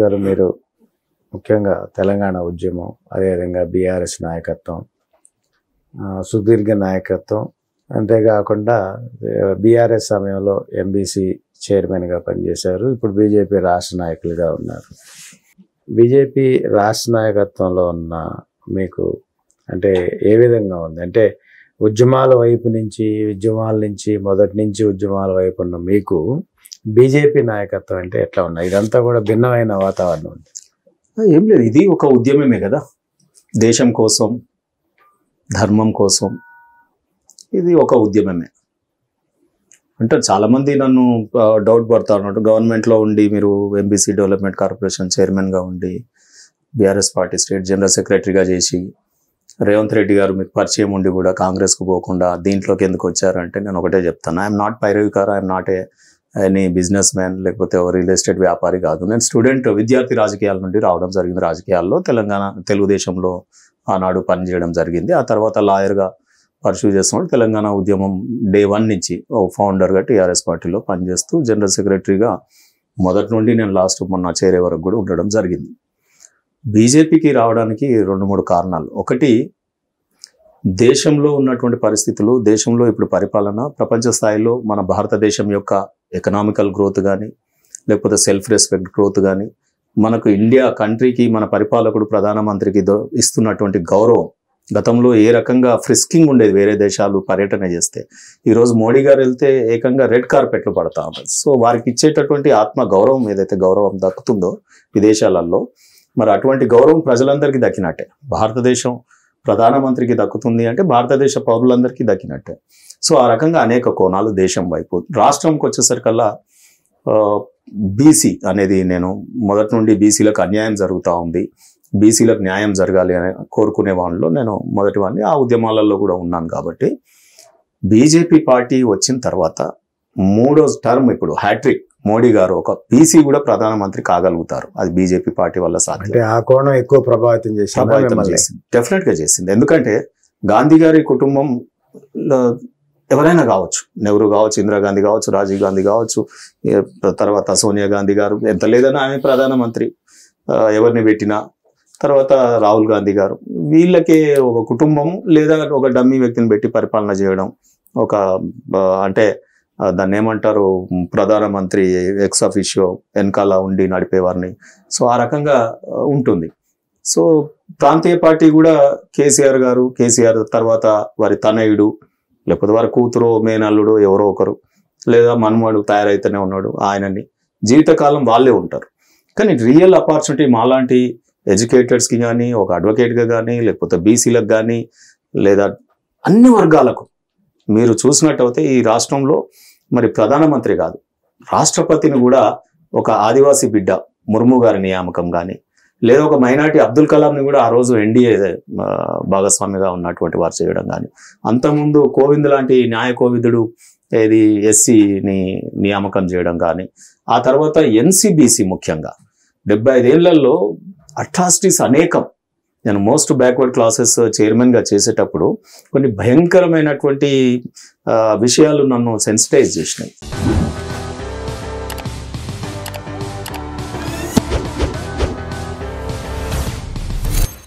గారు మీరు ముఖ్యంగా తెలంగాణ ఉద్యమం, అదేవిధంగా బీఆర్ఎస్ నాయకత్వం, సుదీర్ఘ నాయకత్వం, అంతేకాకుండా బీఆర్ఎస్ సమయంలో ఎంబీసీ చైర్మన్గా పనిచేశారు. ఇప్పుడు బీజేపీ రాష్ట్ర నాయకులుగా ఉన్నారు. బీజేపీ రాష్ట్ర నాయకత్వంలో ఉన్న మీకు అంటే ఏ విధంగా ఉంది? అంటే ఉద్యమాల వైపు నుంచి మొదటి నుంచి ఉద్యమాల వైపు ఉన్న మీకు బీజేపీ నాయకత్వం అంటే ఎట్లా ఉన్నాయి? ఇదంతా కూడా భిన్నమైన వాతావరణం ఉంది. ఏం లేదు, ఇది ఒక ఉద్యమమే కదా, దేశం కోసం, ధర్మం కోసం. ఇది ఒక ఉద్యమమే. అంటే చాలామంది నన్ను డౌట్ పడతా ఉన్నట్టు, గవర్నమెంట్లో ఉండి మీరు ఎంబీసీ డెవలప్మెంట్ కార్పొరేషన్ చైర్మన్గా ఉండి బీఆర్ఎస్ పార్టీ స్టేట్ జనరల్ సెక్రటరీగా చేసి రేవంత్ రెడ్డి గారు మీకు పరిచయం ఉండి కూడా కాంగ్రెస్కు పోకుండా దీంట్లోకి ఎందుకు వచ్చారంటే నేను ఒకటే చెప్తాను, ఐఎమ్ నాట్ పైరవికార్, I'm not any business man, లేకపోతే రియల్ ఎస్టేట్ వ్యాపారి కాదు. నేను స్టూడెంట్, విద్యార్థి రాజకీయాల నుండి రావడం జరిగింది. రాజకీయాల్లో తెలుగుదేశంలో ఆనాడు పనిచేయడం జరిగింది. ఆ తర్వాత లాయర్గా పర్సూ చేస్తున్నప్పుడు తెలంగాణ ఉద్యమం డే 1 నుంచి ఫౌండర్గా టీఆర్ఎస్ పార్టీలో పనిచేస్తూ జనరల్ సెక్రటరీగా మొదటి నుండి నేను లాస్ట్ మొన్న చేరే వరకు కూడా ఉండడం జరిగింది. బీజేపీకి రావడానికి 2-3 కారణాలు. ఒకటి, దేశంలో ఉన్నటువంటి పరిస్థితులు, దేశంలో ఇప్పుడు పరిపాలన, ప్రపంచ స్థాయిలో మన భారతదేశం యొక్క ఎకనామికల్ గ్రోత్ కానీ, లేకపోతే సెల్ఫ్ రెస్పెక్ట్ గ్రోత్ కానీ, మనకు ఇండియా కంట్రీకి మన పరిపాలకుడు ప్రధానమంత్రికి ఇస్తున్నటువంటి గౌరవం, గతంలో ఏ రకంగా ఫ్రిస్కింగ్ ఉండేది వేరే దేశాలు పర్యటన చేస్తే, ఈరోజు మోడీ గారు వెళ్తే ఏకంగా రెడ్ కార్పెట్లు పడతా ఉన్నాయి. సో వారికి ఇచ్చేటటువంటి ఆత్మ గౌరవం, ఏదైతే గౌరవం దక్కుతుందో విదేశాలలో, మరి అటువంటి గౌరవం ప్రజలందరికీ దక్కినట్టే. భారతదేశం ప్రధానమంత్రికి దక్కుతుంది అంటే భారతదేశ పౌరులందరికీ దక్కినట్టే. సో ఆ రకంగా అనేక కోణాలు దేశం వైపు. రాష్ట్రంకి వచ్చేసరికల్లా బీసీ అనేది, నేను మొదటి నుండి బీసీలకు అన్యాయం జరుగుతూ ఉంది, బీసీలకు న్యాయం జరగాలి అని కోరుకునే వాళ్ళలో నేను మొదటి వాడిని. ఆ ఉద్యమాలలో కూడా ఉన్నాను. కాబట్టి బీజేపీ పార్టీ వచ్చిన తర్వాత 3వ టర్మ్ ఇప్పుడు హ్యాట్రిక్ మోడీ గారు ఒక బీసీ కూడా ప్రధానమంత్రి కాగలుగుతారు. అది బీజేపీ పార్టీ వల్ల సాధ్యం. ఆ కోణం ఎక్కువ ప్రభావితం చేసింది, డెఫినెట్ గా చేసింది. ఎందుకంటే గాంధీ గారి కుటుంబం ఎవరైనా కావచ్చు, నెహ్రూ కావచ్చు, ఇందిరాగాంధీ కావచ్చు, రాజీవ్ గాంధీ కావచ్చు, తర్వాత సోనియా గాంధీ గారు, ఎంత లేదన్నా ఆమె ప్రధానమంత్రి ఎవరిని పెట్టినా, తర్వాత రాహుల్ గాంధీ గారు, వీళ్ళకే ఒక కుటుంబం లేదా ఒక డమ్మీ వ్యక్తిని పెట్టి పరిపాలన చేయడం, ఒక అంటే దాన్ని ఏమంటారు, ప్రధానమంత్రి ఎక్స్ అఫిషియో వెనకాల ఉండి నడిపేవారిని. సో ఆ రకంగా ఉంటుంది. సో ప్రాంతీయ పార్టీ కూడా కేసీఆర్ గారు, కేసీఆర్ తర్వాత వారి తనయుడు, లేకపోతే వారి కూతురు, మేనల్లుడు, ఎవరో ఒకరు, లేదా మన్మడు తయారైతేనే ఉన్నాడు, ఆయనని జీవితకాలం వాళ్ళే ఉంటారు. కానీ రియల్ ఆపర్చునిటీ మాలాంటి ఎడ్యుకేటెడ్స్కి కానీ, ఒక అడ్వకేట్గా కానీ, లేకపోతే బీసీలకు కానీ, లేదా అన్ని వర్గాలకు మీరు చూసినట్టయితే ఈ రాష్ట్రంలో మరి ప్రధానమంత్రి కాదు, రాష్ట్రపతిని కూడా ఒక ఆదివాసీ బిడ్డ ముర్ము గారి నియామకం కానీ, లేదా ఒక మైనార్టీ అబ్దుల్ కలాంని కూడా ఆ రోజు ఎన్డీఏ భాగస్వామిగా ఉన్నటువంటి వారు చేయడం కానీ, అంతకుముందు కోవింద్ లాంటి న్యాయ కోవిదుడు ఏది ఎస్సీని నియామకం చేయడం కానీ, ఆ తర్వాత ఎన్సీబీసీ ముఖ్యంగా 75 ఏళ్లలో అట్రాసిటీస్ అనేకం. నేను మోస్ట్ బ్యాక్వర్డ్ క్లాసెస్ చైర్మన్గా చేసేటప్పుడు కొన్ని భయంకరమైనటువంటి విషయాలు నన్ను సెన్సిటైజ్ చేసినాయి.